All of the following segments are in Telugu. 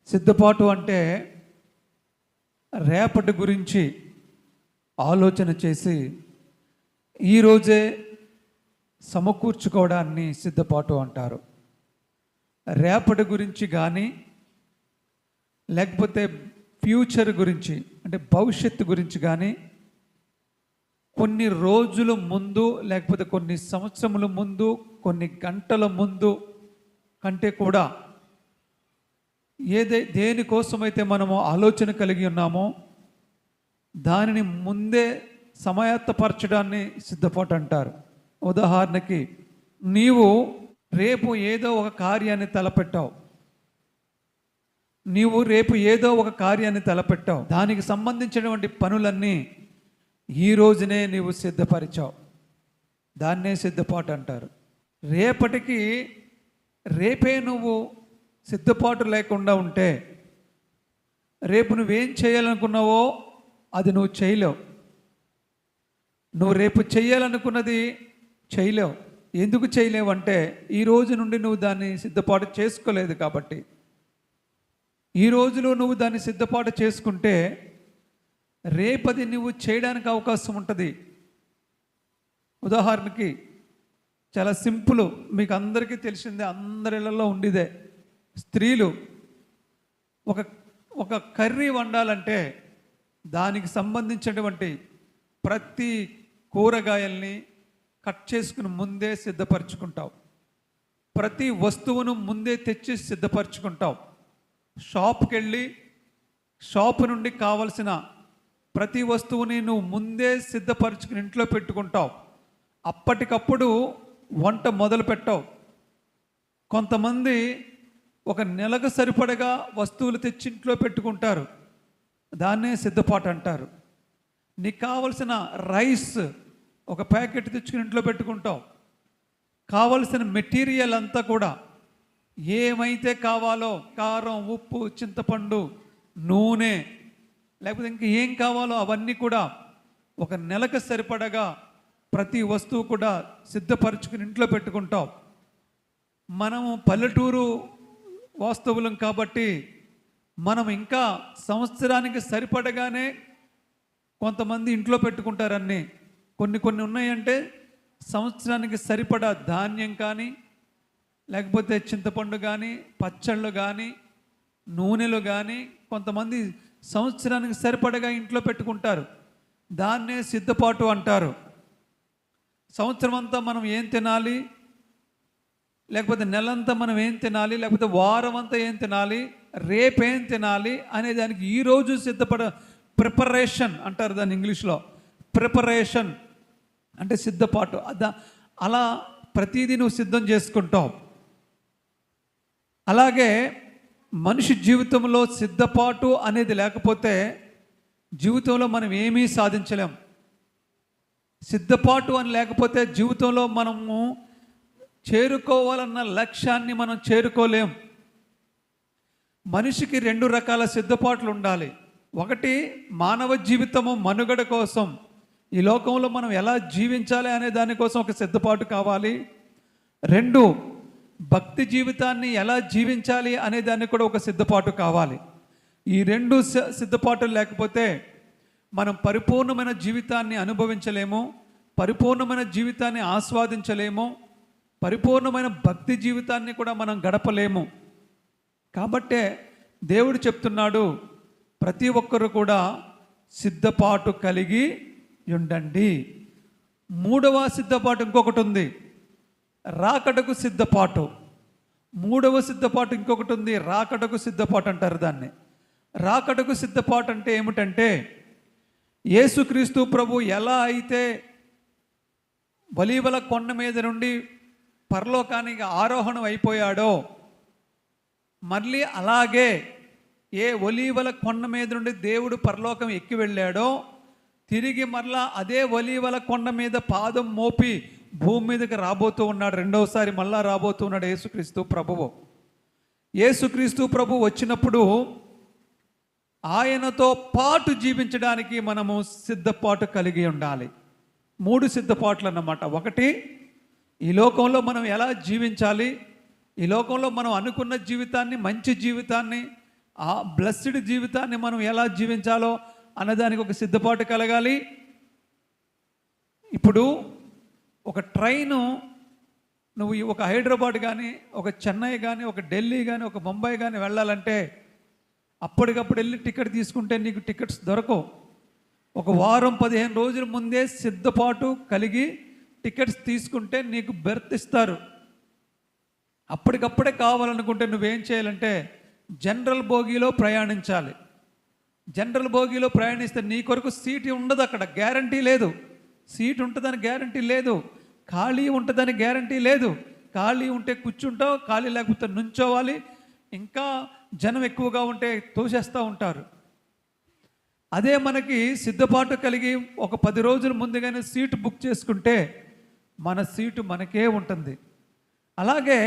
సిద్ధపాటు అంటే రేపటి గురించి ఆలోచన చేసి ఈరోజే సమకూర్చుకోవడాన్ని సిద్ధపాటు అంటారు. రేపటి గురించి కానీ లేకపోతే ఫ్యూచర్ గురించి అంటే భవిష్యత్తు గురించి కానీ కొన్ని రోజుల ముందు లేకపోతే కొన్ని సంవత్సరముల ముందు కొన్ని గంటల ముందు కంటే కూడా దేనికోసమైతే మనము ఆలోచన కలిగి ఉన్నామో దానిని ముందే సమాయత్తపరచడాన్ని సిద్ధపాటు అంటారు. ఉదాహరణకి నీవు రేపు ఏదో ఒక కార్యాన్ని తలపెట్టావు, దానికి సంబంధించినటువంటి పనులన్నీ ఈ రోజునే నీవు సిద్ధపరిచావు, దాన్నే సిద్ధపాటు అంటారు. రేపే నువ్వు సిద్ధపాటు లేకుండా ఉంటే రేపు నువ్వేం చేయాలనుకున్నావో అది నువ్వు చేయలేవు. నువ్వు రేపు చేయాలనుకున్నది చేయలేవు. ఎందుకు చేయలేవు అంటే ఈ రోజు నుండి నువ్వు దాన్ని సిద్ధపాటు చేసుకోలేదు కాబట్టి. ఈ రోజులో నువ్వు దాన్ని సిద్ధపాటు చేసుకుంటే రేపది నువ్వు చేయడానికి అవకాశం ఉంటుంది. ఉదాహరణకి చాలా సింపుల్, మీకు అందరికీ తెలిసిందే, అందరిళ్ళల్లో ఉండేదే. స్త్రీలు ఒక కర్రీ వండాలంటే దానికి సంబంధించినటువంటి ప్రతి కూరగాయల్ని కట్ చేసుకుని ముందే సిద్ధపరచుకుంటావు. ప్రతి వస్తువును ముందే తెచ్చి సిద్ధపరచుకుంటావు. షాప్కి వెళ్ళి షాపు నుండి కావలసిన ప్రతి వస్తువుని నువ్వు ముందే సిద్ధపరచుకుని ఇంట్లో పెట్టుకుంటావు. అప్పటికప్పుడు వంట మొదలు పెట్టావు. కొంతమంది ఒక నెలకు సరిపడగా వస్తువులు తెచ్చి ఇంట్లో పెట్టుకుంటారు, దాన్నే సిద్ధపాటు అంటారు. నీకు కావలసిన రైస్ ఒక ప్యాకెట్ తెచ్చుకుని ఇంట్లో పెట్టుకుంటావు. కావలసిన మెటీరియల్ అంతా కూడా ఏమైతే కావాలో, కారం, ఉప్పు, చింతపండు, నూనె, లేకపోతే ఇంకా ఏం కావాలో అవన్నీ కూడా ఒక నెలకు సరిపడగా ప్రతి వస్తువు కూడా సిద్ధపరచుకుని ఇంట్లో పెట్టుకుంటాం. మనము పల్లెటూరు వాస్తవులం కాబట్టి మనం ఇంకా సంవత్సరానికి సరిపడగానే కొంతమంది ఇంట్లో పెట్టుకుంటారన్నీ. కొన్ని ఉన్నాయంటే సంవత్సరానికి సరిపడా ధాన్యం కానీ, లేకపోతే చింతపండు కానీ, పచ్చళ్ళు కానీ, నూనెలు కానీ కొంతమంది సంవత్సరానికి సరిపడగా ఇంట్లో పెట్టుకుంటారు, దాన్నే సిద్ధపాటు అంటారు. సంవత్సరం అంతా మనం ఏం తినాలి, లేకపోతే నెలంతా మనం ఏం తినాలి, లేకపోతే వారం అంతా ఏం తినాలి, రేపేం తినాలి అనే దానికి ఈరోజు ప్రిపరేషన్ అంటారు దాన్ని ఇంగ్లీష్లో. ప్రిపరేషన్ అంటే సిద్ధపాటు. అలా ప్రతిదీ నువ్వు సిద్ధం చేసుకుంటావు. అలాగే మనిషి జీవితంలో సిద్ధపాటు అనేది లేకపోతే జీవితంలో మనం ఏమీ సాధించలేం. సిద్ధపాటు అని లేకపోతే జీవితంలో మనము చేరుకోవాలన్న లక్ష్యాన్ని మనం చేరుకోలేం. మనిషికి రెండు రకాల సిద్ధపాట్లు ఉండాలి. ఒకటి మానవ జీవితము మనుగడ కోసం, ఈ లోకంలో మనం ఎలా జీవించాలి అనే దానికోసం ఒక సిద్ధపాటు కావాలి. రెండు, భక్తి జీవితాన్ని ఎలా జీవించాలి అనే దానికి కూడా ఒక సిద్ధపాటు కావాలి. ఈ రెండు సిద్ధపాటులు లేకపోతే మనం పరిపూర్ణమైన జీవితాన్ని అనుభవించలేము, పరిపూర్ణమైన జీవితాన్ని ఆస్వాదించలేము, పరిపూర్ణమైన భక్తి జీవితాన్ని కూడా మనం గడపలేము. కాబట్టే దేవుడు చెప్తున్నాడు, ప్రతి ఒక్కరు కూడా సిద్ధపాటు కలిగి ఉండండి. మూడవ సిద్ధపాటు ఇంకొకటి ఉంది, రాకడకు సిద్ధపాటు. మూడవ సిద్ధపాటు ఇంకొకటి ఉంది, రాకడకు సిద్ధపాటు అంటారు దాన్ని. రాకడకు సిద్ధపాటు అంటే ఏమిటంటే, యేసుక్రీస్తు ప్రభు ఎలా అయితే ఒలీవల కొండ మీద నుండి పరలోకానికి ఆరోహణం అయిపోయాడో, మళ్ళీ అలాగే ఏ ఒలీవల కొండ మీద నుండి దేవుడు పరలోకం ఎక్కి వెళ్ళాడో, తిరిగి మరలా అదే ఒలీవల కొండ మీద పాదం మోపి భూమి మీదకి రాబోతూ ఉన్నాడు. రెండవసారి మళ్ళా రాబోతూ ఉన్నాడు యేసుక్రీస్తు ప్రభువు. యేసుక్రీస్తు ప్రభు వచ్చినప్పుడు ఆయనతో పాటు జీవించడానికి మనము సిద్ధపాటు కలిగి ఉండాలి. మూడు సిద్ధపాట్లు అన్నమాట. ఒకటి, ఈ లోకంలో మనం ఎలా జీవించాలి, ఈ లోకంలో మనం అనుకున్న జీవితాన్ని, మంచి జీవితాన్ని, ఆ బ్లెస్డ్ జీవితాన్ని మనం ఎలా జీవించాలో అన్నదానికి ఒక సిద్ధపాటు కలగాలి. ఇప్పుడు ఒక ట్రైను నువ్వు ఒక హైదరాబాద్ కానీ, ఒక చెన్నై కానీ, ఒక ఢిల్లీ కానీ, ఒక ముంబై కానీ వెళ్ళాలంటే అప్పటికప్పుడు వెళ్ళి టికెట్ తీసుకుంటే నీకు టికెట్స్ దొరకవు. ఒక వారం 15 రోజుల ముందే సిద్ధపాటు కలిగి టికెట్స్ తీసుకుంటే నీకు బెర్త్ ఇస్తారు. అప్పటికప్పుడే కావాలనుకుంటే నువ్వేం చేయాలంటే జనరల్ బోగీలో ప్రయాణించాలి. జనరల్ బోగీలో ప్రయాణిస్తే నీ కొరకు సీట్ ఉండదు, అక్కడ గ్యారంటీ లేదు. సీట్ ఉంటుందని గ్యారంటీ లేదు, ఖాళీ ఉంటుందని గ్యారంటీ లేదు. ఖాళీ ఉంటే కూర్చుంటావు, ఖాళీ లేకపోతే నుంచోవాలి. ఇంకా జనం ఎక్కువగా ఉంటే తోసేస్తూ ఉంటారు. అదే మనకి సిద్ధపాటు కలిగి ఒక 10 రోజుల ముందుగానే సీటు బుక్ చేసుకుంటే మన సీటు మనకే ఉంటుంది. అలాగే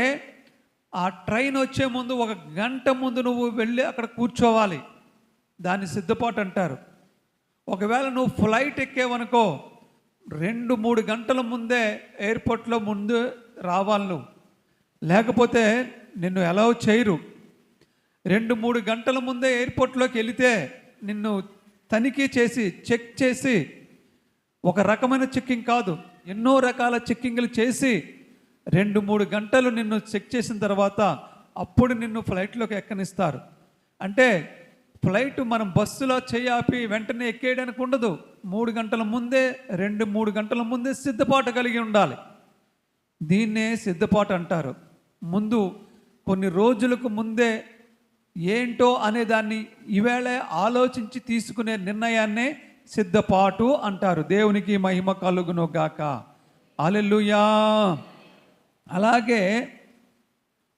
ఆ ట్రైన్ వచ్చే ముందు 1 గంట ముందు నువ్వు వెళ్ళి అక్కడ కూర్చోవాలి. దాన్ని సిద్ధపాటు అంటారు. ఒకవేళ నువ్వు ఫ్లైట్ ఎక్కేవనుకో 2-3 గంటల ముందే ఎయిర్పోర్ట్లో ముందు రావాలి నువ్వు, లేకపోతే నిన్ను అలౌ చేయరు. 2-3 గంటల ముందే ఎయిర్పోర్ట్లోకి వెళితే నిన్ను తనిఖీ చేసి చెక్ చేసి, ఒక రకమైన చెక్కింగ్ కాదు, ఎన్నో రకాల చెక్కింగ్లు చేసి 2-3 గంటలు నిన్ను చెక్ చేసిన తర్వాత అప్పుడు నిన్ను ఫ్లైట్లోకి ఎక్కనిస్తారు. అంటే ఫ్లైట్ మనం బస్సులో చేయాపి వెంటనే ఎక్కేయడానికి ఉండదు. 3 గంటల ముందే 2-3 గంటల ముందే సిద్ధపాటు కలిగి ఉండాలి. దీన్నే సిద్ధపాటు అంటారు. ముందు కొన్ని రోజులకు ముందే ఏంటో అనేదాన్ని ఈవేళ ఆలోచించి తీసుకునే నిర్ణయాన్నే సిద్ధపాటు అంటారు. దేవునికి మహిమ కలుగును గాక. హల్లెలూయా. అలాగే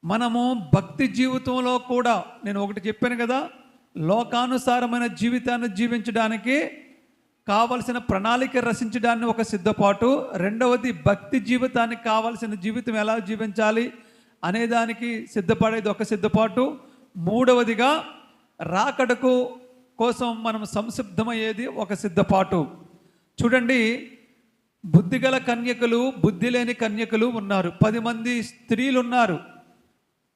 మనము భక్తి జీవితంలో కూడా నేను ఒకటి చెప్పాను కదా, లోకానుసారమైన జీవితాన్ని జీవించడానికి కావలసిన ప్రణాళిక రచించడాన్ని ఒక సిద్ధపాటు. రెండవది భక్తి జీవితానికి కావలసిన జీవితం ఎలా జీవించాలి అనేదానికి సిద్ధపడేది ఒక సిద్ధపాటు. మూడవదిగా రాకడకు కోసం మనం సంసిద్ధమయ్యేది ఒక సిద్ధపాటు. చూడండి, బుద్ధిగల కన్యకలు, బుద్ధి లేని కన్యకలు ఉన్నారు. 10 మంది స్త్రీలు ఉన్నారు.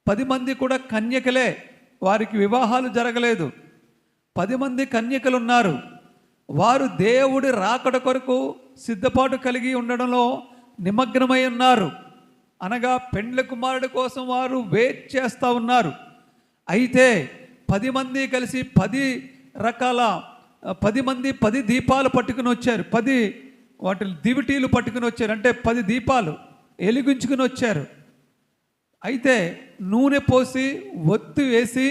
10 మంది కూడా కన్యకలే, వారికి వివాహాలు జరగలేదు. 10 మంది కన్యకలు ఉన్నారు. వారు దేవుడి రాకడ కొరకు సిద్ధపాటు కలిగి ఉండడంలో నిమగ్నమై ఉన్నారు. అనగా పెండ్లి కుమారుడి కోసం వారు వెయిట్ చేస్తూ ఉన్నారు. అయితే 10 మంది కలిసి 10 రకాల 10 మంది 10 దీపాలు పట్టుకుని వచ్చారు. 10 వాటి దివిటీలు పట్టుకుని వచ్చారు. అంటే 10 దీపాలు వెలిగించుకుని వచ్చారు. అయితే నూనె పోసి ఒత్తి వేసి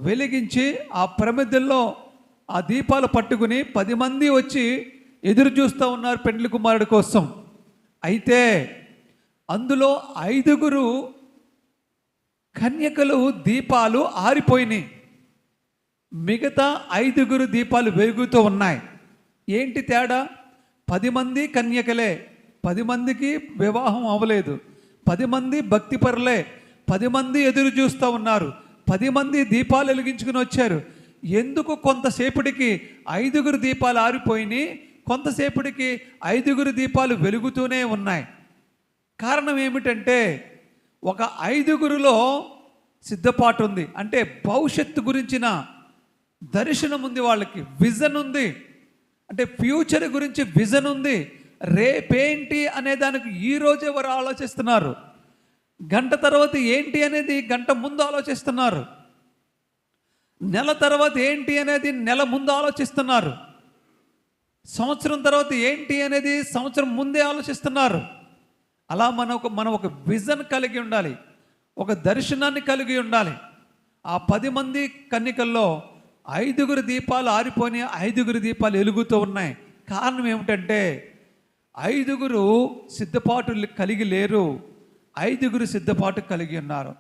వెలిగించి ఆ ప్రమిదల్లో ఆ దీపాలు పట్టుకుని 10 మంది వచ్చి ఎదురు చూస్తూ ఉన్నారు పెండ్లి కుమారుడి కోసం. అయితే అందులో 5 కన్యకలు దీపాలు ఆరిపోయినాయి. మిగతా 5 దీపాలు వెలుగుతూ ఉన్నాయి. ఏంటి తేడా? 10 మంది కన్యకలే, 10 మందికి వివాహం అవ్వలేదు. 10 మంది భక్తిపరులే, 10 మంది ఎదురు చూస్తూ ఉన్నారు. 10 మంది దీపాలు వెలిగించుకుని వచ్చారు. ఎందుకు కొంతసేపటికి 5 దీపాలు ఆరిపోయినాయి, కొంతసేపటికి 5 దీపాలు వెలుగుతూనే ఉన్నాయి? కారణం ఏమిటంటే ఒక 5లో సిద్ధపాటు ఉంది. అంటే భవిష్యత్తు గురించిన దర్శనం ఉంది, వాళ్ళకి విజన్ ఉంది. అంటే ఫ్యూచర్ గురించి విజన్ ఉంది. రేపేంటి అనే దానికి ఈరోజే వారు ఆలోచిస్తున్నారు. గంట తర్వాత ఏంటి అనేది గంట ముందు ఆలోచిస్తున్నారు. నెల తర్వాత ఏంటి అనేది నెల ముందు ఆలోచిస్తున్నారు. సంవత్సరం తర్వాత ఏంటి అనేది సంవత్సరం ముందే ఆలోచిస్తున్నారు. అలా మనం ఒక విజన్ కలిగి ఉండాలి, ఒక దర్శనాన్ని కలిగి ఉండాలి. ఆ 10 మంది కన్యకల్లో 5 దీపాలు ఆరిపోయి 5 దీపాలు వెలుగుతూ ఉన్నాయి. కారణం ఏమిటంటే 5 సిద్ధపాటు కలిగి లేరు, 5 సిద్ధపాటు కలిగి ఉన్నారు.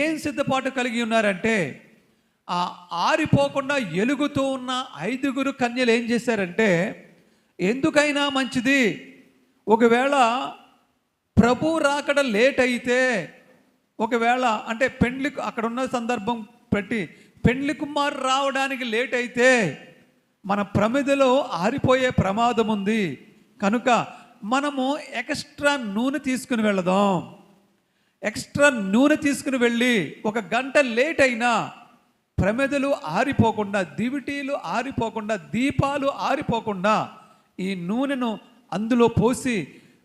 ఏం సిద్ధపాటు కలిగి ఉన్నారంటే ఆ ఆరిపోకుండా వెలుగుతూ ఉన్న 5 కన్యలు ఏం చేశారంటే, ఎందుకైనా మంచిది ఒకవేళ ప్రభు రాకడ లేట్ అయితే, ఒకవేళ అంటే పెండ్లి అక్కడ ఉన్న సందర్భం పెట్టి పెండ్లి కుమారు రావడానికి లేట్ అయితే మన ప్రమిదలో ఆరిపోయే ప్రమాదం ఉంది. కనుక మనము ఎక్స్ట్రా నూనె తీసుకుని వెళదాం. ఎక్స్ట్రా నూనె తీసుకుని వెళ్ళి 1 గంట లేట్ అయినా ప్రమిదలు ఆరిపోకుండా, దివిటీలు ఆరిపోకుండా, దీపాలు ఆరిపోకుండా ఈ నూనెను అందులో పోసి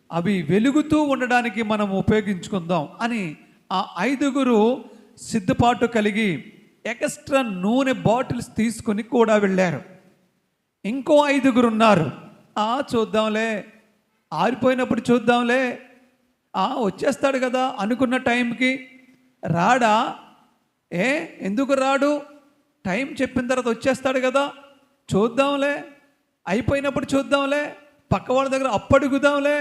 అవి వెలుగుతూ ఉండడానికి మనం ఉపయోగించుకుందాం అని ఆ 5గురు సిద్ధపాటు కలిగి ఎక్స్ట్రా నూనె బాటిల్స్ తీసుకుని కూడా వెళ్ళారు. ఇంకో 5గురు ఉన్నారు. చూద్దాంలే, ఆరిపోయినప్పుడు చూద్దాంలే, వచ్చేస్తాడు కదా అనుకున్న టైంకి రాడా? ఎందుకు రాడు? టైం చెప్పిన తర్వాత వచ్చేస్తాడు కదా, చూద్దాంలే, అయిపోయినప్పుడు చూద్దాంలే, పక్క వాళ్ళ దగ్గర అప్పడుగుదాంలే.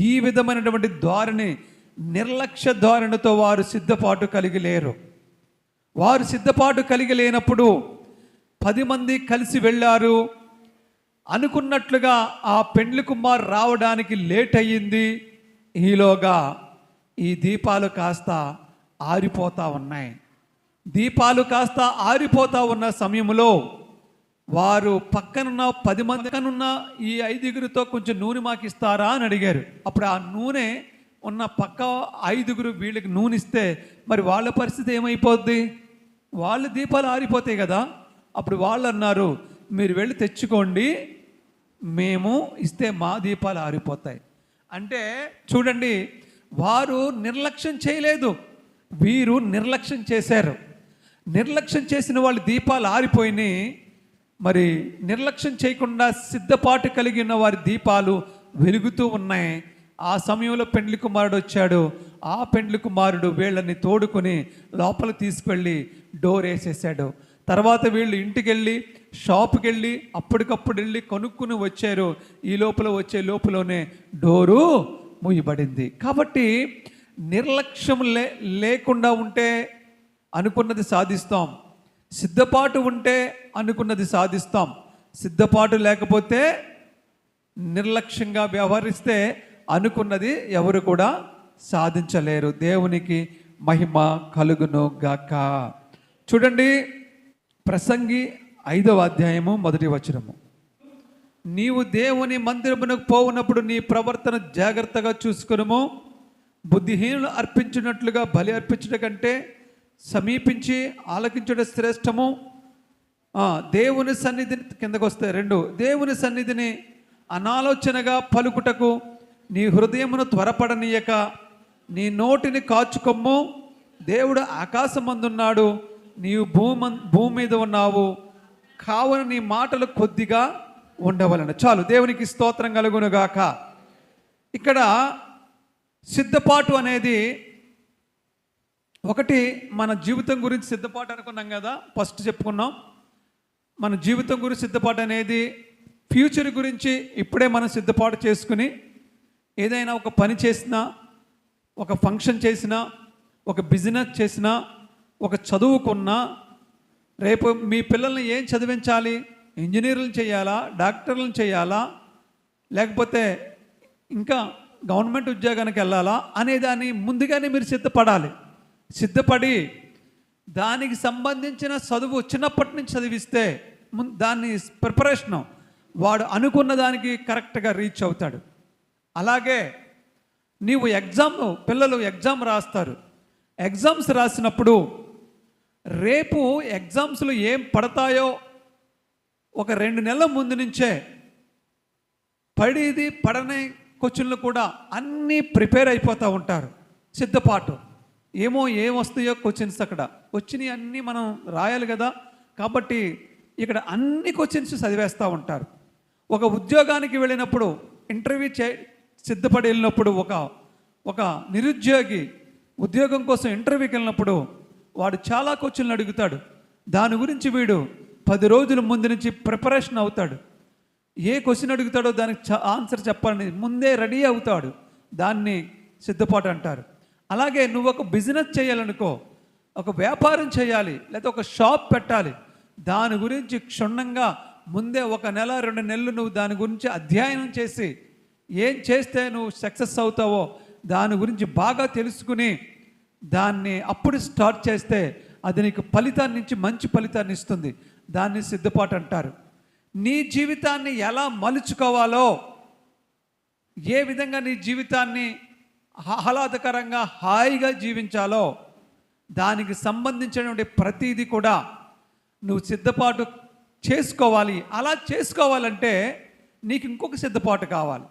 ఈ విధమైనటువంటి ధోరణి, నిర్లక్ష్య ధోరణితో వారు సిద్ధపాటు కలిగి లేరు. వారు సిద్ధపాటు కలిగి లేనప్పుడు 10 మంది కలిసి వెళ్ళారు. అనుకున్నట్లుగా ఆ పెండ్లి కుమార్ రావడానికి లేట్ అయ్యింది. ఈలోగా ఈ దీపాలు కాస్త ఆరిపోతా ఉన్నాయి. దీపాలు కాస్త ఆరిపోతా ఉన్న సమయంలో వారు పక్కనున్న 10 మంది కనున్న ఈ 5గురితో కొంచెం నూనె మాకు ఇస్తారా అని అడిగారు. అప్పుడు ఆ నూనె ఉన్న పక్క 5గురు వీళ్ళకి నూనె ఇస్తే మరి వాళ్ళ పరిస్థితి ఏమైపోద్ది? వాళ్ళ దీపాలు ఆరిపోతాయి కదా. అప్పుడు వాళ్ళు అన్నారు, మీరు వెళ్ళి తెచ్చుకోండి, మేము ఇస్తే మా దీపాలు ఆరిపోతాయి. అంటే చూడండి, వారు నిర్లక్ష్యం చేయలేదు, వీరు నిర్లక్ష్యం చేశారు. నిర్లక్ష్యం చేసిన వాళ్ళ దీపాలు ఆరిపోయినాయి. మరి నిర్లక్ష్యం చేయకుండా సిద్ధపాటు కలిగి ఉన్న వారి దీపాలు వెలుగుతూ ఉన్నాయి. ఆ సమయంలో పెండ్లి కుమారుడు వచ్చాడు. ఆ పెండ్లి కుమారుడు వీళ్ళని తోడుకొని లోపల తీసుకెళ్ళి డోర్ వేసేసాడు. తర్వాత వీళ్ళు ఇంటికి వెళ్ళి షాప్కి వెళ్ళి అప్పటికప్పుడు వెళ్ళి కొనుక్కుని వచ్చారు. ఈ వచ్చే లోపలనే డోరు మూయబడింది. కాబట్టి నిర్లక్ష్యం లేకుండా ఉంటే అనుకున్నది సాధిస్తాం. సిద్ధపాటు ఉంటే అనుకున్నది సాధిస్తాం. సిద్ధపాటు లేకపోతే నిర్లక్ష్యంగా వ్యవహరిస్తే అనుకున్నది ఎవరు కూడా సాధించలేరు. దేవునికి మహిమ కలుగును గాక. చూడండి, ప్రసంగి 5వ అధ్యాయము 1వ వచనము. నీవు దేవుని మందిరమునకు పోవునప్పుడు నీ ప్రవర్తన జాగ్రత్తగా చూసుకునుము. బుద్ధిహీనులు అర్పించినట్లుగా బలి అర్పించడం కంటే సమీపించి ఆలకించడం శ్రేష్టము. దేవుని సన్నిధిని కిందకు వస్తాయి 2. దేవుని సన్నిధిని అనాలోచనగా పలుకుటకు నీ హృదయమును త్వరపడనీయక నీ నోటిని కాచుకొమ్ము. దేవుడు ఆకాశమందున్నాడు, నీవు భూమి మీద ఉన్నావు, కావున నీ మాటలు కొద్దిగా ఉండవలను. చాలు, దేవునికి స్తోత్రం కలుగునుగాక. ఇక్కడ సిద్ధపాటు అనేది ఒకటి, మన జీవితం గురించి సిద్ధపాటు అనుకున్నాం కదా, ఫస్ట్ చెప్పుకున్నాం. మన జీవితం గురించి సిద్ధపాటు అనేది ఫ్యూచర్ గురించి ఇప్పుడే మనం సిద్ధపాటు చేసుకుని ఏదైనా ఒక పని చేసినా, ఒక ఫంక్షన్ చేసినా, ఒక బిజినెస్ చేసినా, ఒక చదువుకున్నా, రేపు మీ పిల్లల్ని ఏం చదివించాలి? ఇంజనీర్లను చేయాలా, డాక్టర్లను చేయాలా, లేకపోతే ఇంకా గవర్నమెంట్ ఉద్యోగానికి వెళ్ళాలా అనేదాన్ని ముందుగానే మీరు సిద్ధపడాలి. సిద్ధపడి దానికి సంబంధించిన చదువు చిన్నప్పటి నుంచి చదివిస్తే దాన్ని ప్రిపరేషను వాడు అనుకున్న దానికి కరెక్ట్గా రీచ్ అవుతాడు. అలాగే నీవు పిల్లలు ఎగ్జామ్ రాస్తారు. ఎగ్జామ్స్ రాసినప్పుడు రేపు ఎగ్జామ్స్లో ఏం పడతాయో ఒక 2 నెలల ముందు నుంచే పడని క్వశ్చన్లు కూడా అన్నీ ప్రిపేర్ అయిపోతూ ఉంటారు. సిద్ధపాటు, ఏం వస్తాయో క్వశ్చన్స్ అక్కడ వచ్చినాయి అన్నీ మనం రాయాలి కదా. కాబట్టి ఇక్కడ అన్ని క్వశ్చన్స్ చదివేస్తూ ఉంటారు. ఒక ఉద్యోగానికి వెళ్ళినప్పుడు ఇంటర్వ్యూ సిద్ధపడి వెళ్ళినప్పుడు ఒక నిరుద్యోగి ఉద్యోగం కోసం ఇంటర్వ్యూకి వెళ్ళినప్పుడు వాడు చాలా క్వశ్చన్లు అడుగుతాడు. దాని గురించి వీడు 10 రోజుల ముందు నుంచి ప్రిపరేషన్ అవుతాడు. ఏ క్వశ్చన్ అడుగుతాడో దానికి ఆన్సర్ చెప్పాలని ముందే రెడీ అవుతాడు. దాన్ని సిద్ధపాటు అంటారు. అలాగే నువ్వు ఒక బిజినెస్ చేయాలనుకో, ఒక వ్యాపారం చేయాలి, లేకపోతే ఒక షాప్ పెట్టాలి, దాని గురించి క్షుణ్ణంగా ముందే 1 నెల 2 నెలలు నువ్వు దాని గురించి అధ్యయనం చేసి ఏం చేస్తే నువ్వు సక్సెస్ అవుతావో దాని గురించి బాగా తెలుసుకుని దాన్ని అప్పుడు స్టార్ట్ చేస్తే అది నీకు ఫలితాన్ని ఇచ్చి మంచి ఫలితాన్ని ఇస్తుంది. దాన్ని సిద్ధపాటు అంటారు. నీ జీవితాన్ని ఎలా మలుచుకోవాలో, ఏ విధంగా నీ జీవితాన్ని ఆహ్లాదకరంగా హాయిగా జీవించాలో దానికి సంబంధించినటువంటి ప్రతిదీ కూడా నువ్వు సిద్ధపాటు చేసుకోవాలి. అలా చేసుకోవాలంటే నీకు ఇంకొక సిద్ధపాటు కావాలి.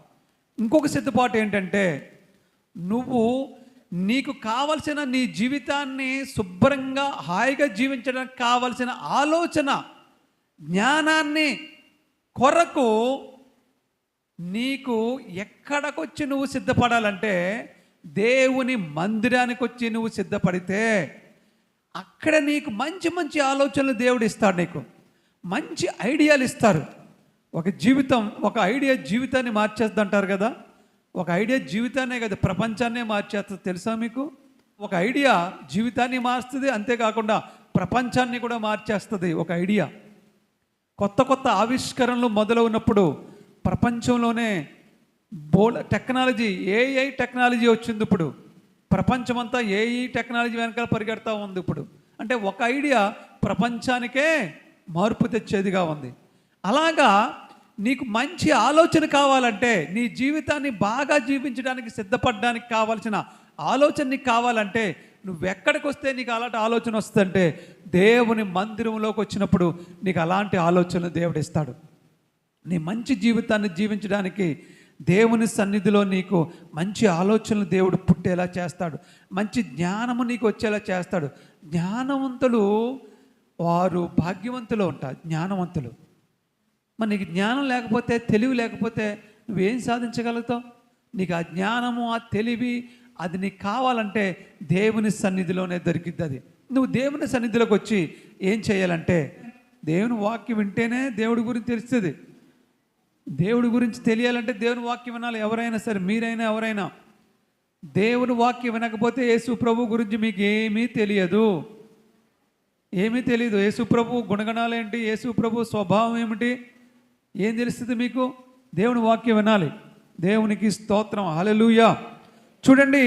ఇంకొక సిద్ధపాటు ఏంటంటే, నువ్వు నీకు కావలసిన నీ జీవితాన్ని శుభ్రంగా హాయిగా జీవించడానికి కావలసిన ఆలోచన జ్ఞానాన్ని కొరకు నీకు ఎక్కడికొచ్చి నువ్వు సిద్ధపడాలంటే, దేవుని మందిరానికి వచ్చి నువ్వు సిద్ధపడితే అక్కడ నీకు మంచి మంచి ఆలోచనలు దేవుడు ఇస్తాడు. నీకు మంచి ఐడియాలు ఇస్తారు. ఒక ఐడియా జీవితాన్ని మార్చేస్తుంది అంటారు కదా. ఒక ఐడియా జీవితాన్నే కదా, ప్రపంచాన్నే మార్చేస్తుంది. తెలుసా మీకు? ఒక ఐడియా జీవితాన్ని మారుస్తుంది, అంతేకాకుండా ప్రపంచాన్ని కూడా మార్చేస్తుంది ఒక ఐడియా. కొత్త కొత్త ఆవిష్కరణలు మొదలవునప్పుడు ప్రపంచంలోనే టెక్నాలజీ, ఏఐ టెక్నాలజీ వచ్చింది. ఇప్పుడు ప్రపంచమంతా ఏఐ టెక్నాలజీ వెనకాల పరిగెడతా ఉంది. ఇప్పుడు అంటే ఒక ఐడియా ప్రపంచానికే మార్పు తెచ్చేదిగా ఉంది. అలాగా నీకు మంచి ఆలోచన కావాలంటే, నీ జీవితాన్ని బాగా జీవించడానికి సిద్ధపడడానికి కావాల్సిన ఆలోచన నీకు కావాలంటే, నువ్వెక్కడికి వస్తే నీకు అలాంటి ఆలోచన వస్తుందంటే, దేవుని మందిరంలోకి వచ్చినప్పుడు నీకు అలాంటి ఆలోచనలు దేవుడు ఇస్తాడు. నీ మంచి జీవితాన్ని జీవించడానికి దేవుని సన్నిధిలో నీకు మంచి ఆలోచనలు దేవుడు పుట్టేలా చేస్తాడు. మంచి జ్ఞానము నీకు వచ్చేలా చేస్తాడు. జ్ఞానవంతులు వారు భాగ్యవంతులు ఉంటారు. జ్ఞానవంతులు. మరి నీకు జ్ఞానం లేకపోతే, తెలివి లేకపోతే నువ్వేం సాధించగలుగుతావు? నీకు ఆ జ్ఞానము, ఆ తెలివి అది నీకు కావాలంటే దేవుని సన్నిధిలోనే దొరికిద్ది. అది నువ్వు దేవుని సన్నిధిలోకి వచ్చి ఏం చేయాలంటే, దేవుని వాక్యం వింటేనే దేవుడి గురించి తెలుస్తుంది. దేవుడి గురించి తెలియాలంటే దేవుని వాక్యం వినాలి. ఎవరైనా సరే, మీరైనా ఎవరైనా దేవుని వాక్యం వినకపోతే యేసు ప్రభు గురించి మీకు ఏమీ తెలియదు. యేసు ప్రభు గుణగణాలు ఏంటి, యేసు ప్రభు స్వభావం ఏమిటి, ఏం తెలుస్తుంది మీకు? దేవుని వాక్యం వినాలి. దేవునికి స్తోత్రం, హల్లెలూయా. చూడండి,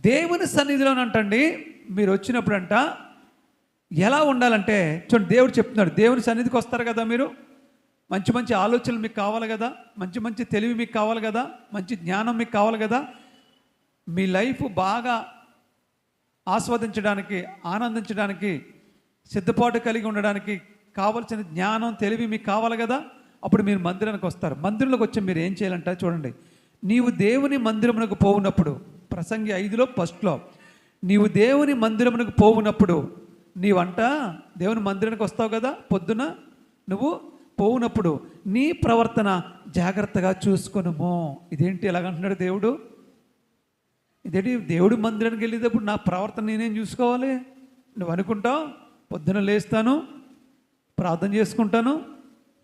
దేవుని సన్నిధిలోనంటండి మీరు వచ్చినప్పుడంట ఎలా ఉండాలంటే, చూడండి దేవుడు చెప్తున్నాడు. దేవుని సన్నిధికి వస్తారు కదా మీరు, మంచి మంచి ఆలోచనలు మీకు కావాలి కదా, మంచి మంచి తెలివి మీకు కావాలి కదా, మంచి జ్ఞానం మీకు కావాలి కదా, మీ లైఫ్ బాగా ఆస్వాదించడానికి, ఆనందించడానికి, సిద్ధపాటు కలిగి ఉండడానికి కావలసిన జ్ఞానం, తెలివి మీకు కావాలి కదా. అప్పుడు మీరు మందిరానికి వస్తారు. మందిరంలోకి వచ్చి మీరు ఏం చేయాలంటే, చూడండి, నీవు దేవుని మందిరమునకు పోవునప్పుడు, ప్రసంగి 5లో ఫస్ట్లో, నీవు దేవుని మందిరమునకు పోవునప్పుడు, నీవంట దేవుని మందిరానికి వస్తావు కదా, పొద్దున నువ్వు పోవునప్పుడు నీ ప్రవర్తన జాగ్రత్తగా చూసుకొనుము. ఇదేంటి ఎలాగంటున్నాడు దేవుడు? ఇదేంటి దేవుడి మందిరానికి వెళ్ళేటప్పుడు నా ప్రవర్తన నేనేం చూసుకోవాలి? నువ్వు అనుకుంటావు, పొద్దున లేస్తాను, ప్రార్థన చేసుకుంటాను,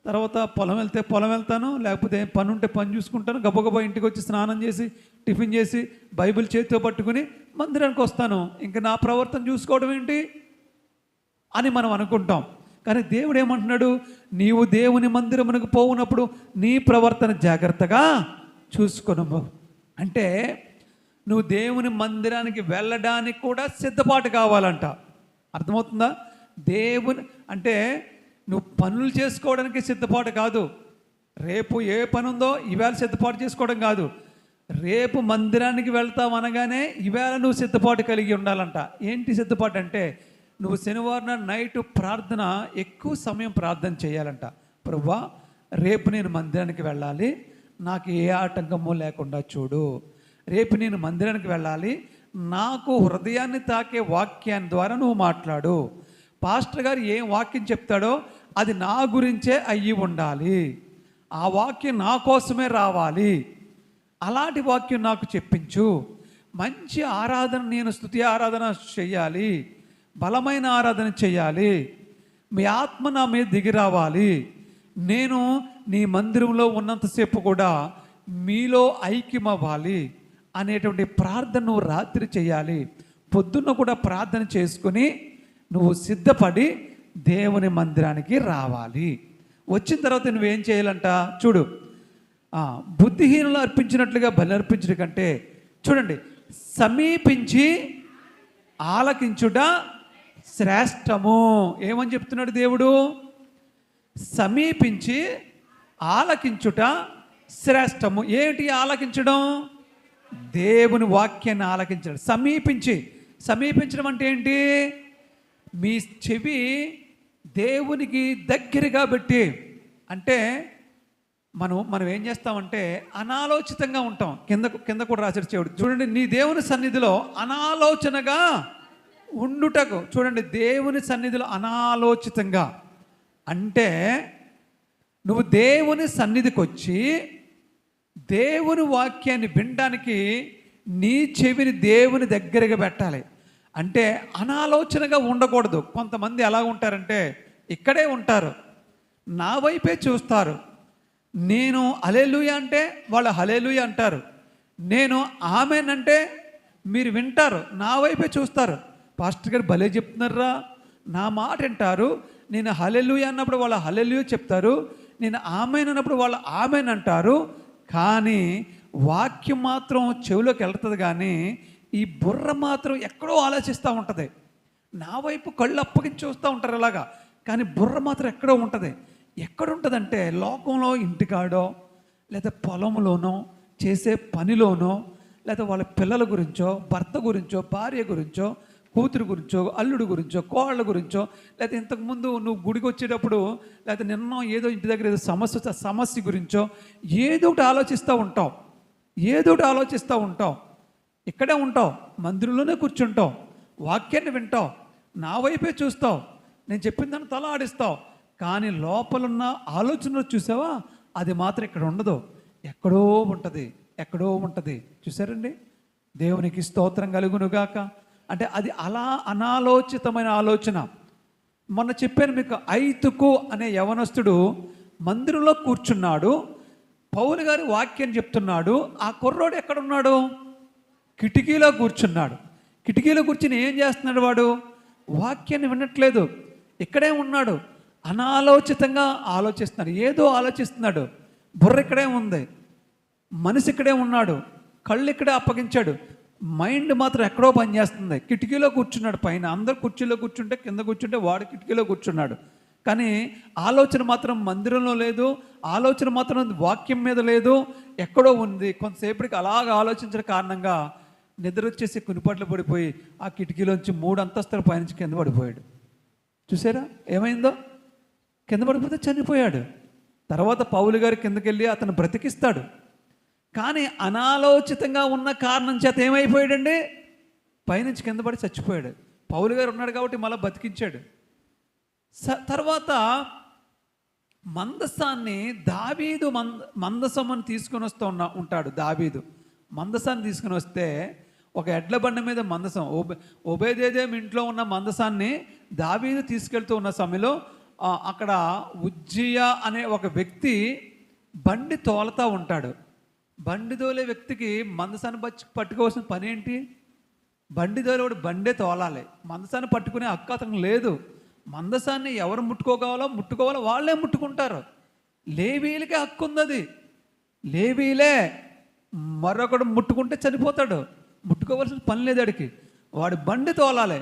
తర్వాత పొలం వెళ్తే పొలం వెళ్తాను, లేకపోతే ఏం పని ఉంటే పని చూసుకుంటాను, గబగబా ఇంటికి వచ్చి స్నానం చేసి టిఫిన్ చేసి బైబిల్ చేతితో పట్టుకుని మందిరానికి వస్తాను, ఇంకా నా ప్రవర్తన చూసుకోవడం ఏంటి అని మనం అనుకుంటాం. కానీ దేవుడు ఏమంటున్నాడు? నీవు దేవుని మందిరమునకు పోవునప్పుడు నీ ప్రవర్తన జాగ్రత్తగా చూసుకొనుము. అంటే నువ్వు దేవుని మందిరానికి వెళ్ళడానికి కూడా సిద్ధపాటు కావాలంట. అర్థమవుతుందా? దేవుని అంటే నువ్వు పనులు చేసుకోవడానికి సిద్ధపాటు కాదు. రేపు ఏ పని ఉందో ఈవేళ సిద్ధపాటు చేసుకోవడం కాదు. రేపు మందిరానికి వెళ్తావు అనగానే ఈవేళ నువ్వు సిద్ధపాటు కలిగి ఉండాలంట. ఏంటి సిద్ధపాటు అంటే, నువ్వు శనివారం నైట్ ప్రార్థన, ఎక్కువ సమయం ప్రార్థన చేయాలంట. ప్రభువా, రేపు నేను మందిరానికి వెళ్ళాలి, నాకు ఏ ఆటంకము లేకుండా చూడు. రేపు నేను మందిరానికి వెళ్ళాలి, నాకు హృదయాన్ని తాకే వాక్యాన్ని ద్వారా నువ్వు మాట్లాడు. పాస్టర్ గారు ఏం వాక్యం చెప్తాడో అది నా గురించే అయ్యి ఉండాలి. ఆ వాక్యం నా కోసమే రావాలి. అలాంటి వాక్యం నాకు చెప్పించు. మంచి ఆరాధన, నేను స్తుతి ఆరాధన చెయ్యాలి, బలమైన ఆరాధన చెయ్యాలి, మీ ఆత్మ నా మీద దిగి రావాలి. నేను నీ మందిరంలో ఉన్నంతసేపు కూడా మీలో ఐక్యమవ్వాలి అనేటువంటి ప్రార్థన నువ్వు రాత్రి చేయాలి. పొద్దున్న కూడా ప్రార్థన చేసుకుని నువ్వు సిద్ధపడి దేవుని మందిరానికి రావాలి. వచ్చిన తర్వాత నువ్వేం చేయాలంట? చూడు, బుద్ధిహీనులు అర్పించినట్లుగా బలి అర్పించడం కంటే, చూడండి, సమీపించి ఆలకించుట శ్రేష్టము. ఏమని చెప్తున్నాడు దేవుడు? సమీపించి ఆలకించుట శ్రేష్టము. ఏంటి ఆలకించడం? దేవుని వాక్యాన్ని సమీపించడం అంటే ఏంటి? మీ చెవి దేవునికి దగ్గరగా పెట్టి, అంటే మనం ఏం చేస్తామంటే అనాలోచితంగా ఉంటాం. కింద కూడా రాశాడు దేవుడు, చూడండి, నీ దేవుని సన్నిధిలో అనాలోచనగా ఉండుటకు. చూడండి, దేవుని సన్నిధిలో అనాలోచితంగా అంటే నువ్వు దేవుని సన్నిధికి వచ్చి దేవుని వాక్యాన్ని వినడానికి నీ చెవిని దేవుని దగ్గరగా పెట్టాలి. అంటే అనాలోచనగా ఉండకూడదు. కొంతమంది ఎలా ఉంటారంటే ఇక్కడే ఉంటారు, నా వైపే చూస్తారు. నేను హల్లెలూయా అంటే వాళ్ళు హల్లెలూయా అంటారు, నేను ఆమెన్ అంటే మీరు వింటారు, నా వైపే చూస్తారు. పాస్టర్ గారు భలే చెప్తున్నారా, నా మాట వింటారు. నేను హల్లెలూయా అన్నప్పుడు వాళ్ళు హల్లెలూయా చెప్తారు, నేను ఆమెన్ అన్నప్పుడు వాళ్ళు ఆమెన్ అంటారు. కానీ వాక్యం మాత్రం చెవిలోకి వెళ్తుంది, కానీ ఈ బుర్ర మాత్రం ఎక్కడో ఆలోచిస్తూ ఉంటుంది. నా వైపు కళ్ళు అప్పగించి చూస్తూ ఉంటారు ఇలాగా, కానీ బుర్ర మాత్రం ఎక్కడో ఉంటుంది. ఎక్కడుంటుందంటే లోకంలో, ఇంటికాడో లేదా పొలంలోనో, చేసే పనిలోనో, లేదా వాళ్ళ పిల్లల గురించో, భర్త గురించో, భార్య గురించో, కూతురు గురించో, అల్లుడు గురించో, కోళ్ళ గురించో, లేదా ఇంతకుముందు నువ్వు గుడికి వచ్చేటప్పుడు, లేదా నిన్న ఏదో ఇంటి దగ్గర ఏదో సమస్య గురించో ఏదో ఒకటి ఆలోచిస్తూ ఉంటావు. ఇక్కడే ఉంటావు, మందిరంలోనే కూర్చుంటావు, వాక్యాన్ని వింటావు, నా వైపే చూస్తావు, నేను చెప్పిన దాన్ని తల ఆడిస్తావు. కానీ లోపలున్న ఆలోచనలు చూసావా, అది మాత్రం ఇక్కడ ఉండదు, ఎక్కడో ఉంటుంది. చూసారండి, దేవునికి స్తోత్రం కలుగునుగాక. అంటే అది అలా అనాలోచితమైన ఆలోచన. మొన్న చెప్పాను మీకు, ఐతుకు అనే యవనస్తుడు మందిరంలో కూర్చున్నాడు, పౌలు గారి వాక్యం చెప్తున్నాడు. ఆ కుర్రోడు ఎక్కడున్నాడు? కిటికీలో కూర్చున్నాడు. కిటికీలో కూర్చుని ఏం చేస్తున్నాడు? వాడు వాక్యాన్ని వినట్లేదు, ఇక్కడే ఉన్నాడు, అనాలోచితంగా ఆలోచిస్తున్నాడు, ఏదో ఆలోచిస్తున్నాడు. బుర్ర ఇక్కడే ఉంది, మనసు ఇక్కడే ఉన్నాడు, కళ్ళు ఇక్కడే అప్పగించాడు, మైండ్ మాత్రం ఎక్కడో పనిచేస్తుంది. కిటికీలో కూర్చున్నాడు, పైన అందరు కుర్చీలో కూర్చుంటే, కింద కూర్చుంటే వాడు కిటికీలో కూర్చున్నాడు. కానీ ఆలోచన మాత్రం మందిరంలో లేదు, ఆలోచన మాత్రం వాక్యం మీద లేదు, ఎక్కడో ఉంది. కొంతసేపటికి అలాగ ఆలోచించిన కారణంగా నిద్ర వచ్చేసి కునిపట్లు పడిపోయి ఆ కిటికీలోంచి 3 అంతస్తుల పైనుంచి కింద పడిపోయాడు. చూసారా ఏమైందో? కింద పడిపోతే చనిపోయాడు. తర్వాత పౌలు గారు కిందకెళ్ళి అతను బ్రతికిస్తాడు. కానీ అనాలోచితంగా ఉన్న కారణం చేత ఏమైపోయాడండి? పైనుంచి కింద పడి చచ్చిపోయాడు. పౌలు గారు ఉన్నాడు కాబట్టి మళ్ళీ బతికించాడు. తర్వాత మందసాన్ని దావీదు మందసమని తీసుకుని ఉంటాడు. దావీదు మందసాన్ని తీసుకుని వస్తే ఒక ఎడ్ల బండి మీద మందసం, ఒబేదేదేం ఇంట్లో ఉన్న మందసాన్ని దావీదు తీసుకెళ్తూ ఉన్న సమయంలో అక్కడ ఉజ్జియా అనే ఒక వ్యక్తి బండి తోలుతూ ఉంటాడు. బండి తోలే వ్యక్తికి మందసాన్ని పట్టుకోవాల్సిన పని ఏంటి? బండి తోలేవాడు బండే తోలాలి, మందసాన్ని పట్టుకునే హక్కు అతనికి లేదు. మందసాన్ని ఎవరు ముట్టుకోవాలో వాళ్ళే ముట్టుకుంటారు. లేవీలకే హక్కు ఉంది, అది లేవీలే. మరొకడు ముట్టుకుంటే చనిపోతాడు, ముట్టుకోవాల్సిన పని లేదు వాడికి. వాడు బండి తోలాలి.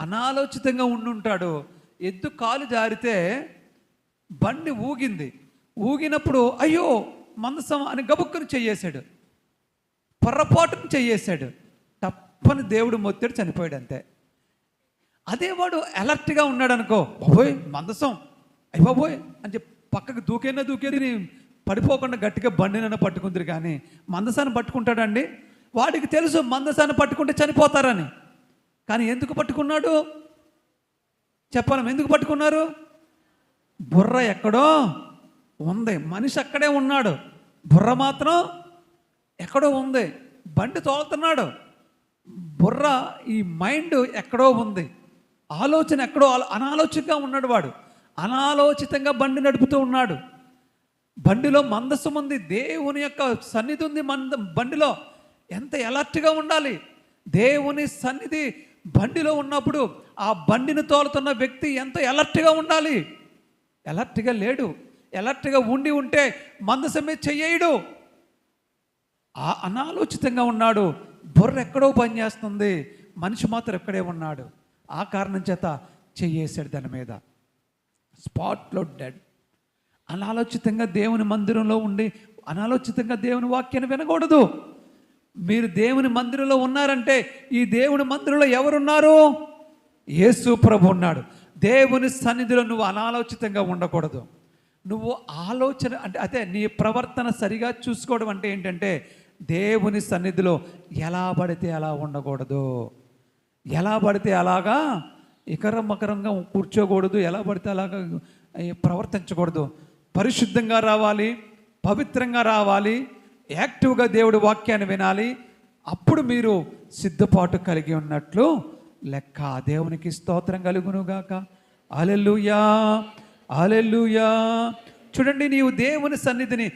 అనాలోచితంగా ఉండుంటాడు. ఎద్దు కాలు జారితే బండి ఊగినప్పుడు అయ్యో మందసం అని గబుక్కుని చెయ్యేశాడు, పొరపాటును చెయ్యేశాడు, తప్పని దేవుడు మొత్తాడు, చనిపోయాడు, అంతే. అదే వాడు అలర్ట్గా ఉన్నాడు అనుకో, బాబోయ్ మందసం, అయ్యి బాబోయ్ అని చెప్పి పక్కకు దూకేది పడిపోకుండా గట్టిగా బండినైనా పట్టుకుందరు. కానీ మందసాన్ని పట్టుకుంటాడండి? వాడికి తెలుసు మందసాన్ని పట్టుకుంటే చనిపోతారని. కానీ ఎందుకు పట్టుకున్నాడు? చెప్పాలి, ఎందుకు పట్టుకున్నారు? బుర్ర ఎక్కడో ఉంది, మనిషి అక్కడే ఉన్నాడు, బుర్ర మాత్రం ఎక్కడో ఉంది. బండి తోలుతున్నాడు, బుర్ర ఈ మైండ్ ఎక్కడో ఉంది, ఆలోచన ఎక్కడో అనాలోచితంగా ఉన్నాడు. వాడు అనాలోచితంగా బండి నడుపుతూ ఉన్నాడు. బండిలో మందసం ఉంది, దేవుని యొక్క సన్నిధి ఉంది. బండిలో ఎంత ఎలర్ట్గా ఉండాలి! దేవుని సన్నిధి బండిలో ఉన్నప్పుడు ఆ బండిని తోలుతున్న వ్యక్తి ఎంత ఎలర్ట్గా ఉండాలి! ఎలర్ట్గా లేడు. ఎలర్ట్గా ఉంటే మందసమే చెయ్యడు. ఆ అనాలోచితంగా ఉన్నాడు, బుర్ర ఎక్కడో పనిచేస్తుంది, మనిషి మాత్రం ఎక్కడే ఉన్నాడు. ఆ కారణం చేత చెయ్యేశాడు దాని మీద, స్పాట్లో డెడ్. అనాలోచితంగా దేవుని మందిరంలో ఉండి అనాలోచితంగా దేవుని వాక్యాన్ని వినకూడదు. మీరు దేవుని మందిరంలో ఉన్నారంటే ఈ దేవుని మందిరంలో ఎవరున్నారు? యేసు ప్రభు ఉన్నాడు. దేవుని సన్నిధిలో నువ్వు అనాలోచితంగా ఉండకూడదు. నువ్వు ఆలోచన అంటే అదే నీ ప్రవర్తన సరిగా చూసుకోవడం అంటే ఏంటంటే దేవుని సన్నిధిలో ఎలా పడితే అలా ఉండకూడదు, ఎలా పడితే అలాగా ఇకరం మకరంగా కూర్చోకూడదు, ఎలా పడితే అలాగా ప్రవర్తించకూడదు. పరిశుద్ధంగా రావాలి, పవిత్రంగా రావాలి, యాక్టివ్గా దేవుడి వాక్యాన్ని వినాలి. అప్పుడు మీరు సిద్ధపాటు కలిగి ఉన్నట్లు లెక్క. దేవునికి స్తోత్రం కలుగునుగాక. హల్లెలూయా, హల్లెలూయా. చూడండి, నీవు దేవుని సన్నిధిని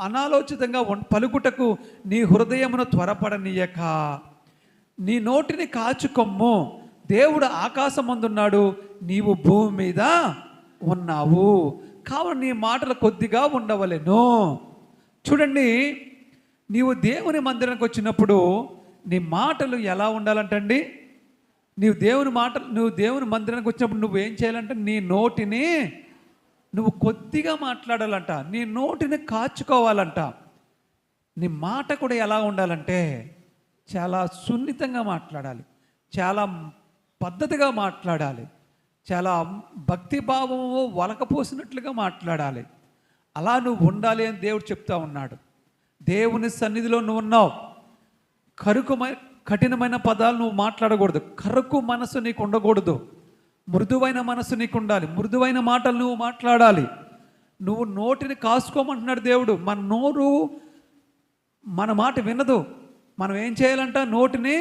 అనాలోచితంగా పలుకుటకు నీ హృదయమును త్వరపడనీయక నీ నోటిని కాచుకొమ్ము. దేవుడు ఆకాశమందున్నాడు, నీవు భూమి మీద ఉన్నావు, కావున నీ మాటలు కొద్దిగా ఉండవలెను. చూడండి, నీవు దేవుని మందిరానికి వచ్చినప్పుడు నీ మాటలు ఎలా ఉండాలంటండి? నువ్వు దేవుని మందిరానికి వచ్చినప్పుడు నువ్వేం చేయాలంటే నీ నోటిని నువ్వు కొద్దిగా మాట్లాడాలంట, నీ నోటిని కాచుకోవాలంట. నీ మాట కూడా ఎలా ఉండాలంటే చాలా సున్నితంగా మాట్లాడాలి, చాలా పద్ధతిగా మాట్లాడాలి, చాలా భక్తిభావము వలకపోసినట్లుగా మాట్లాడాలి. అలా నువ్వు ఉండాలి అని దేవుడు చెప్తా ఉన్నాడు. దేవుని సన్నిధిలో నువ్వు ఉన్నావు, కఠినమైన పదాలు నువ్వు మాట్లాడకూడదు, కరుకు మనసు నీకు ఉండకూడదు, మృదువైన మనసు నీకు ఉండాలి, మృదువైన మాటలు నువ్వు మాట్లాడాలి. నువ్వు నోటిని కాసుకోమంటున్నాడు దేవుడు. మన నోరు మన మాట వినదు. మనం ఏం చేయాలంట? నోటిని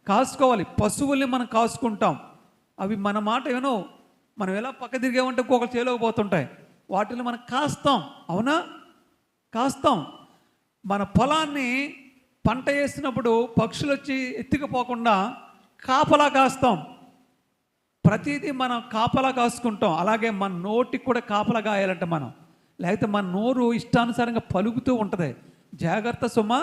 కాసుకోవాలి. పశువుల్ని మనం కాసుకుంటాం, అవి మన మాట వినవు. మనం ఎలా పక్క తిరిగామంటే ఒక్కొక్క చేయలేకపోతుంటాయి, వాటిని మనం కాస్తాం. అవునా? కాస్తాం. మన పొలాన్ని పంట వేసినప్పుడు పక్షులు వచ్చి ఎత్తుకుపోకుండా కాపలా కాస్తాం. ప్రతిదీ మనం కాపలా కాసుకుంటాం. అలాగే మన నోటికి కూడా కాపలా కాయాలంట మనం, లేకపోతే మన నోరు ఇష్టానుసారంగా పలుకుతూ ఉంటుంది. జాగ్రత్త సుమా,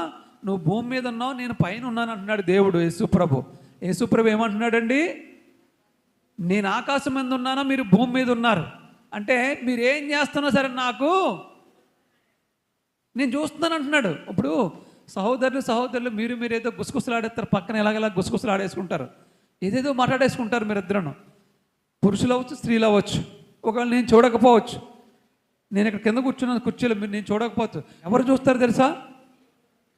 నువ్వు భూమి మీద ఉన్నావు, నేను పైన ఉన్నాను అంటున్నాడు దేవుడు. యేసుప్రభు ఏమంటున్నాడండి? నేను ఆకాశం మీద ఉన్నానా, మీరు భూమి మీద ఉన్నారు. అంటే మీరు ఏం చేస్తున్నా సరే నాకు నేను చూస్తున్నాను అంటున్నాడు. ఇప్పుడు సహోదరులు మీరు ఏదో గుసగుసలాడేస్తారు, పక్కన ఎలాగలా గుసగుసలాడేసుకుంటారు, ఏదేదో మాట్లాడేసుకుంటారు మీరిద్దరూ. పురుషులు అవ్వచ్చు, స్త్రీలు అవ్వచ్చు. ఒకవేళ నేను చూడకపోవచ్చు, నేను ఇక్కడ కింద కూర్చున్నాను కుర్చీలో, మీరు నేను చూడకపోవచ్చు. ఎవరు చూస్తారు తెలుసా?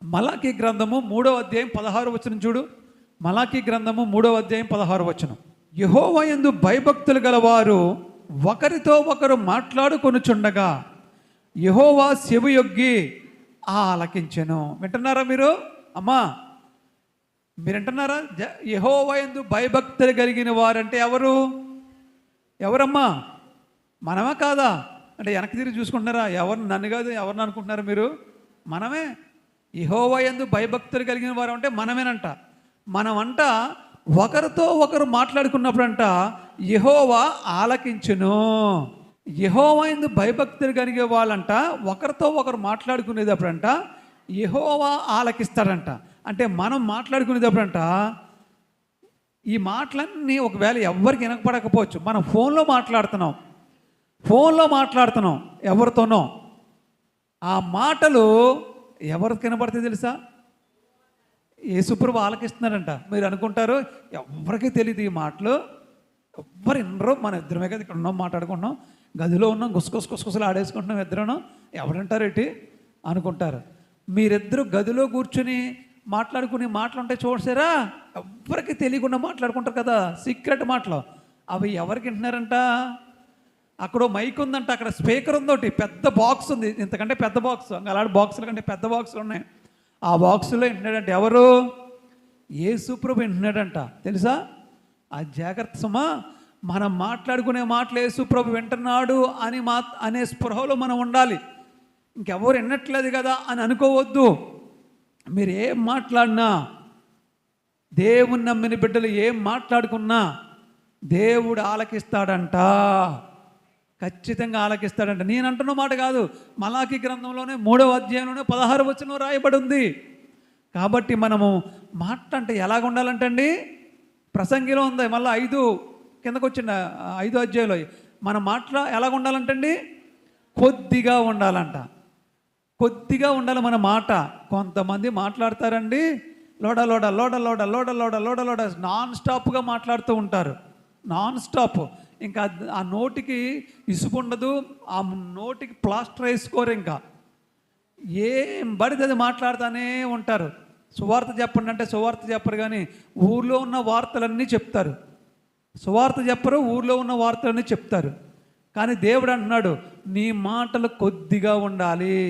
మలాకీ గ్రంథము 3వ అధ్యాయం 16వ వచనం చూడు. మలాకీ గ్రంథము 3వ అధ్యాయం 16వ వచనం. యెహోవా యందు భయభక్తులు గలవారు ఒకరితో ఒకరు మాట్లాడుకొనుచుండగా యెహోవా చెవియొగ్గి ఆలకించెను. వింటున్నారా మీరు? అమ్మా, మీరు వింటున్నారా? యెహోవా యందు భయభక్తులు కలిగిన వారంటే ఎవరమ్మా? మనమా కాదా? అంటే వెనక్కి తిరిగి చూసుకుంటున్నారా? నన్ను కాదు, ఎవరిని అనుకుంటున్నారా మీరు? మనమే. యెహోవా యందు భయభక్తులు కలిగిన వారు అంటే మనమేనంట. మనమంట ఒకరితో ఒకరు మాట్లాడుకున్నప్పుడంట యెహోవా ఆలకించును. యెహోవా యందు భయభక్తులు కలిగే వాళ్ళంట ఒకరితో ఒకరు మాట్లాడుకునేటప్పుడంట యెహోవా ఆలకిస్తాడంట. అంటే మనం మాట్లాడుకునేటప్పుడంట ఈ మాటలన్నీ ఒకవేళ ఎవరికి వినపడకపోవచ్చు. మనం ఫోన్లో మాట్లాడుతున్నాం ఎవరితోనో. ఆ మాటలు ఎవరికి వినపడితే తెలుసా? యేసుప్రభు ఆలకిస్తున్నాడంట. మీరు అనుకుంటారు ఎవరికి తెలియదు ఈ మాటలు, ఎవ్వరు వినరు, మన ఇద్దరమే కదా ఇక్కడ ఉన్నాం, మాట్లాడుకుంటున్నాం, గదిలో ఉన్నాం, గుసగుసలు ఆడేసుకుంటున్నాం, ఇద్దరును ఎవరంటారు ఏంటి అనుకుంటారు. మీరిద్దరు గదిలో కూర్చుని మాట్లాడుకునే మాటలు ఉంటాయి చూసారా, ఎవ్వరికి తెలియకుండా మాట్లాడుకుంటారు కదా, సీక్రెట్ మాటలు. అవి ఎవరికి వింటున్నారంట? అక్కడ మైక్ ఉందంట, అక్కడ స్పీకర్ ఉందోటి, పెద్ద బాక్స్ ఉంది, ఇంతకంటే పెద్ద బాక్స్, అలాంటి బాక్సుల కంటే పెద్ద బాక్సులు ఉన్నాయి. ఆ బాక్సులో వింటున్నాడంట. ఎవరు? యేసుప్రభు వింటున్నాడంట. తెలుసా? ఆ జాగ్రత్త సుమా. మనం మాట్లాడుకునే మాటలు యేసుప్రభు వింటున్నాడు అనే స్పృహలో మనం ఉండాలి. ఇంకెవరు వినట్లేదు కదా అని అనుకోవద్దు. మీరు ఏం మాట్లాడినా, దేవుని నమ్మిన బిడ్డలు ఏం మాట్లాడుకున్నా దేవుడు ఆలకిస్తాడంట, ఖచ్చితంగా ఆలకిస్తాడంట. నేను అంటున్న మాట కాదు, మలాకీ గ్రంథంలోనే 3వ అధ్యాయంలోనే 16వ వచనం రాయబడి ఉంది. కాబట్టి మనము మాట్లాంటే ఎలాగ ఉండాలంటండి? ప్రసంగిలో ఉంది, మళ్ళీ 5 కిందకు వచ్చిన 5వ అధ్యాయంలో మన మాటలు ఎలాగ ఉండాలంటండి? కొద్దిగా ఉండాలంట. కొద్దిగా ఉండాలి మన మాట. కొంతమంది మాట్లాడతారండి లోడ నాన్ స్టాప్గా మాట్లాడుతూ ఉంటారు. Non stop. ఇంకా ఆ నోటికి ఇసుపు ఉండదు, ఆ నోటికి ప్లాస్టర్ వేసుకోరు. ఇంకా ఏం పడితే అది మాట్లాడుతూనే ఉంటారు. సువార్త చెప్పండి అంటే సువార్త చెప్పరు, కానీ ఊర్లో ఉన్న వార్తలన్నీ చెప్తారు. సువార్త చెప్పరు, ఊర్లో ఉన్న వార్తలన్నీ చెప్తారు. కానీ దేవుడు అంటున్నాడు, నీ మాటలు కొద్దిగా ఉండాలి,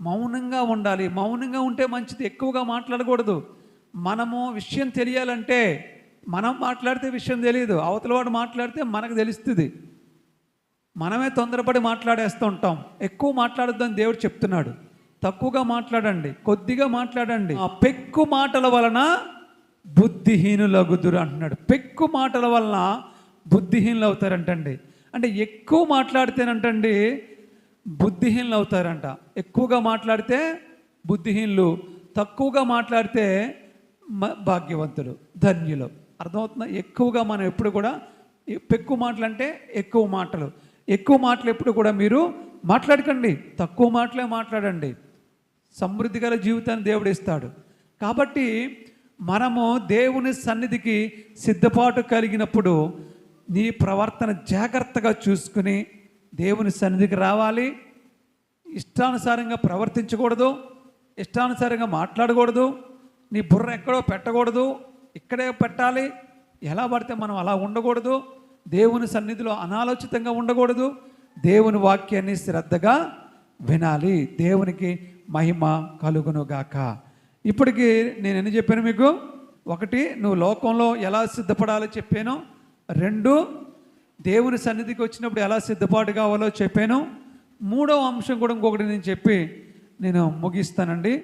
మౌనంగా ఉండాలి. మౌనంగా ఉంటే మంచిది, ఎక్కువగా మాట్లాడకూడదు. మనము విషయం తెలియాలంటే మనం మాట్లాడితే విషయం తెలియదు, అవతలవాడు మాట్లాడితే మనకు తెలుస్తుంది. మనమే తొందరపడి మాట్లాడేస్తూ ఉంటాం. ఎక్కువ మాట్లాడొద్దని దేవుడు చెప్తున్నాడు. తక్కువగా మాట్లాడండి, కొద్దిగా మాట్లాడండి. ఆ పెక్కు మాటల వలన బుద్ధిహీనులగుదురు అంటున్నాడు. పెక్కు మాటల వలన బుద్ధిహీనులు అవుతారంటండి. అంటే ఎక్కువ మాట్లాడితేనంటండి బుద్ధిహీనులు అవుతారంట. ఎక్కువగా మాట్లాడితే బుద్ధిహీనులు, తక్కువగా మాట్లాడితే భాగ్యవంతులు, ధన్యులు. అర్థమవుతుందా? ఎక్కువగా మనం ఎప్పుడు కూడా పెక్కు మాటలు అంటే ఎక్కువ మాటలు. ఎక్కువ మాటలు ఎప్పుడు కూడా మీరు మాట్లాడకండి, తక్కువ మాటలే మాట్లాడండి. సమృద్ధి గల జీవితాన్ని దేవుడు ఇస్తాడు. కాబట్టి మనము దేవుని సన్నిధికి సిద్ధపాటు కలిగినప్పుడు నీ ప్రవర్తన జాగ్రత్తగా చూసుకుని దేవుని సన్నిధికి రావాలి. ఇష్టానుసారంగా ప్రవర్తించకూడదు, ఇష్టానుసారంగా మాట్లాడకూడదు. నీ బుర్ర ఎక్కడో పెట్టకూడదు, ఇక్కడే పెట్టాలి. ఎలా పడితే మనం అలా ఉండకూడదు. దేవుని సన్నిధిలో అనాలోచితంగా ఉండకూడదు. దేవుని వాక్యాన్ని శ్రద్ధగా వినాలి. దేవునికి మహిమ కలుగునుగాక. ఇప్పటికీ నేను ఎన్ని చెప్పాను మీకు? 1, నువ్వు లోకంలో ఎలా సిద్ధపడాలో చెప్పాను. 2, దేవుని సన్నిధికి వచ్చినప్పుడు ఎలా సిద్ధపాటు కావాలో చెప్పాను. 3వ అంశం కూడా ఇంకొకటి నేను చెప్పి నేను ముగిస్తానండి.